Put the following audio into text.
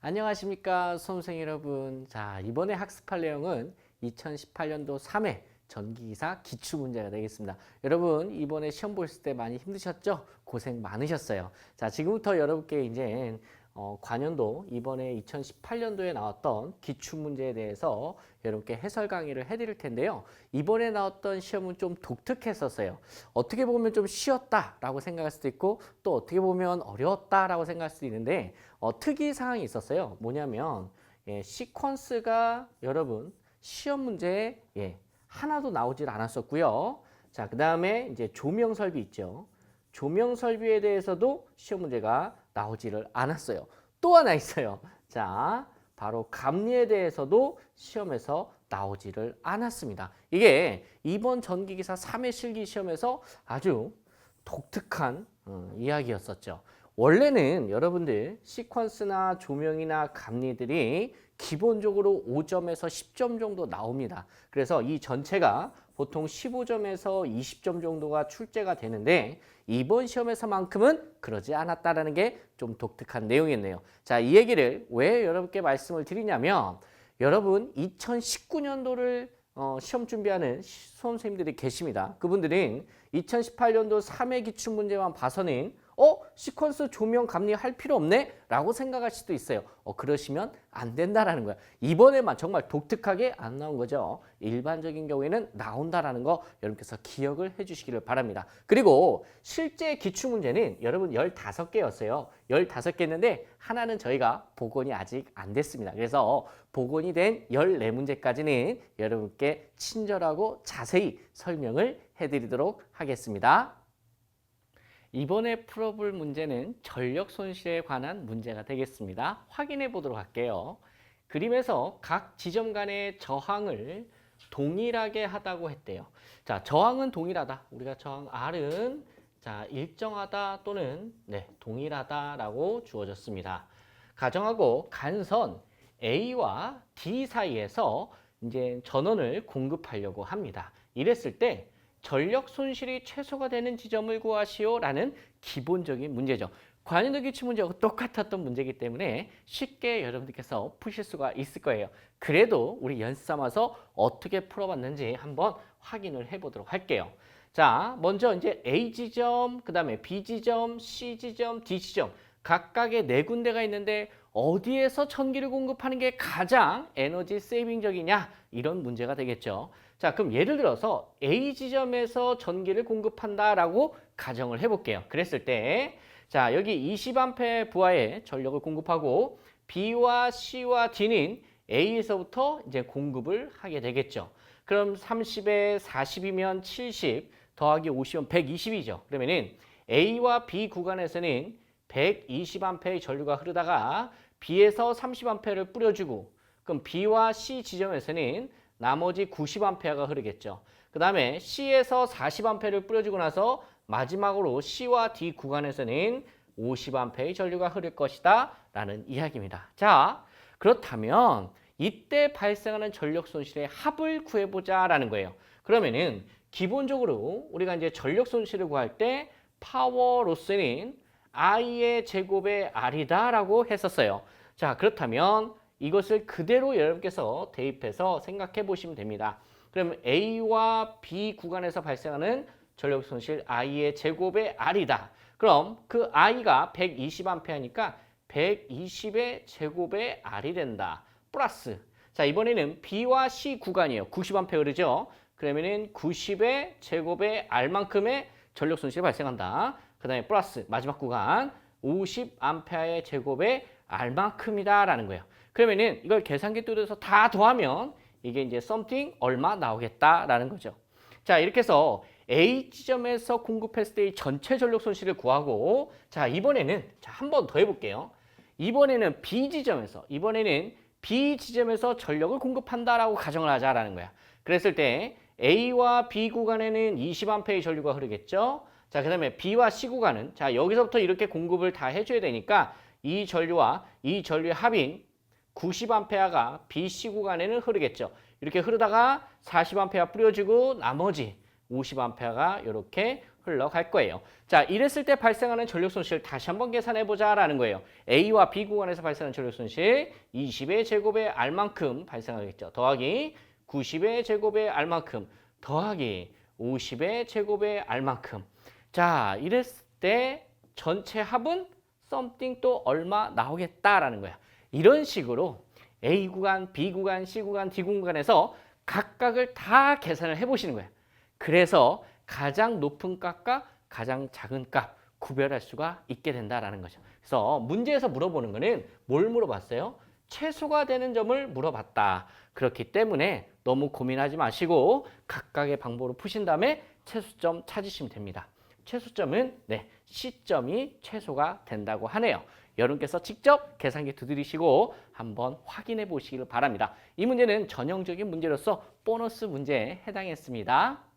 안녕하십니까 수험생 여러분. 자, 이번에 학습할 내용은 2018년도 3회 전기기사 기출문제가 되겠습니다. 여러분 이번에 시험 보실 때 많이 힘드셨죠? 고생 많으셨어요. 자, 지금부터 여러분께 이제 관연도 이번에 2018년도에 나왔던 기출문제에 대해서 여러분께 해설 강의를 해드릴 텐데요. 이번에 나왔던 시험은 좀 독특했었어요. 어떻게 보면 좀 쉬웠다라고 생각할 수도 있고 또 어떻게 보면 어려웠다라고 생각할 수도 있는데 특이 사항이 있었어요. 뭐냐면 시퀀스가 여러분 시험 문제에 하나도 나오질 않았었고요. 자, 그 다음에 이제 조명 설비 있죠. 조명 설비에 대해서도 시험 문제가 나오지를 않았어요. 또 하나 있어요. 자, 바로 감리에 대해서도 시험에서 나오지를 않았습니다. 이게 이번 전기기사 3회 실기 시험에서 아주 독특한 이야기였었죠. 원래는 여러분들 시퀀스나 조명이나 감리들이 기본적으로 5점에서 10점 정도 나옵니다. 그래서 이 전체가 보통 15점에서 20점 정도가 출제가 되는데 이번 시험에서만큼은 그러지 않았다라는 게 좀 독특한 내용이었네요. 자, 이 얘기를 왜 여러분께 말씀을 드리냐면 여러분 2019년도를 시험 준비하는 수험생님들이 계십니다. 그분들은 2018년도 3회 기출문제만 봐서는 시퀀스 조명 감리할 필요 없네? 라고 생각할 수도 있어요. 그러시면 안 된다라는 거야. 이번에만 정말 독특하게 안 나온 거죠. 일반적인 경우에는 나온다라는 거 여러분께서 기억을 해주시기를 바랍니다. 그리고 실제 기출문제는 여러분 15개였어요. 15개였는데 하나는 저희가 복원이 아직 안 됐습니다. 그래서 복원이 된 14문제까지는 여러분께 친절하고 자세히 설명을 해드리도록 하겠습니다. 이번에 풀어볼 문제는 전력 손실에 관한 문제가 되겠습니다. 확인해 보도록 할게요. 그림에서 각 지점 간의 저항을 동일하게 하다고 했대요. 자, 저항은 동일하다. 우리가 저항 R은 자, 일정하다 또는 동일하다라고 주어졌습니다. 가정하고 간선 A와 D 사이에서 이제 전원을 공급하려고 합니다. 이랬을 때 전력 손실이 최소가 되는 지점을 구하시오라는 기본적인 문제죠. 관연도 기출 문제하고 똑같았던 문제이기 때문에 쉽게 여러분들께서 푸실 수가 있을 거예요. 그래도 우리 연습 삼아서 어떻게 풀어봤는지 한번 확인을 해보도록 할게요. 자, 먼저 이제 A 지점, 그 다음에 B 지점, C 지점, D 지점 각각의 4군데가 있는데 어디에서 전기를 공급하는 게 가장 에너지 세이빙적이냐 이런 문제가 되겠죠. 자, 그럼 예를 들어서 A 지점에서 전기를 공급한다라고 가정을 해볼게요. 그랬을 때 자, 여기 20A 부하의 전력을 공급하고 B와 C와 D는 A에서부터 이제 공급을 하게 되겠죠. 그럼 30에 40이면 70 더하기 50이면 120이죠. 그러면은 A와 B 구간에서는 120A의 전류가 흐르다가 B에서 30A를 뿌려주고 그럼 B와 C 지점에서는 나머지 90A가 흐르겠죠. 그 다음에 C에서 40A를 뿌려주고 나서 마지막으로 C와 D 구간에서는 50A의 전류가 흐를 것이다 라는 이야기입니다. 자, 그렇다면 이때 발생하는 전력 손실의 합을 구해보자 라는 거예요. 그러면은 기본적으로 우리가 이제 전력 손실을 구할 때 파워 로스는 I의 제곱의 R이다 라고 했었어요. 자, 그렇다면 이것을 그대로 여러분께서 대입해서 생각해 보시면 됩니다. 그럼 A와 B 구간에서 발생하는 전력 손실 I의 제곱의 R이다. 그럼 그 I가 120A니까 120의 제곱의 R이 된다. 플러스 자, 이번에는 B와 C 구간이에요. 90A 흐르죠. 그러면은 90의 제곱의 R만큼의 전력 손실이 발생한다. 그 다음에 플러스 마지막 구간 50A의 제곱의 R만큼이다 라는 거예요. 그러면은 이걸 계산기 뚫어서 다 더하면 이게 이제 something 얼마 나오겠다라는 거죠. 자, 이렇게 해서 A 지점에서 공급했을 때의 전체 전력 손실을 구하고 자, 이번에는 자, 한 번 더 해볼게요. 이번에는 B 지점에서 전력을 공급한다라고 가정을 하자라는 거야. 그랬을 때 A와 B 구간에는 20A의 전류가 흐르겠죠. 자, 그 다음에 B와 C 구간은 자, 여기서부터 이렇게 공급을 다 해줘야 되니까 이 전류와 이 전류의 합인 90A가 BC 구간에는 흐르겠죠. 이렇게 흐르다가 40A 뿌려주고 나머지 50A가 이렇게 흘러갈 거예요. 자, 이랬을 때 발생하는 전력 손실 다시 한번 계산해 보자라는 거예요. A와 B 구간에서 발생하는 전력 손실 20의 제곱의 R만큼 발생하겠죠. 더하기 90의 제곱의 R만큼 더하기 50의 제곱의 R만큼. 자, 이랬을 때 전체 합은 something 또 얼마 나오겠다라는 거야. 이런 식으로 A 구간, B 구간, C 구간, D 구간에서 각각을 다 계산을 해보시는 거예요. 그래서 가장 높은 값과 가장 작은 값 구별할 수가 있게 된다라는 거죠. 그래서 문제에서 물어보는 거는 뭘 물어봤어요? 최소가 되는 점을 물어봤다. 그렇기 때문에 너무 고민하지 마시고 각각의 방법으로 푸신 다음에 최소점 찾으시면 됩니다. 최소점은 C점이 최소가 된다고 하네요. 여러분께서 직접 계산기 두드리시고 한번 확인해 보시길 바랍니다. 이 문제는 전형적인 문제로서 보너스 문제에 해당했습니다.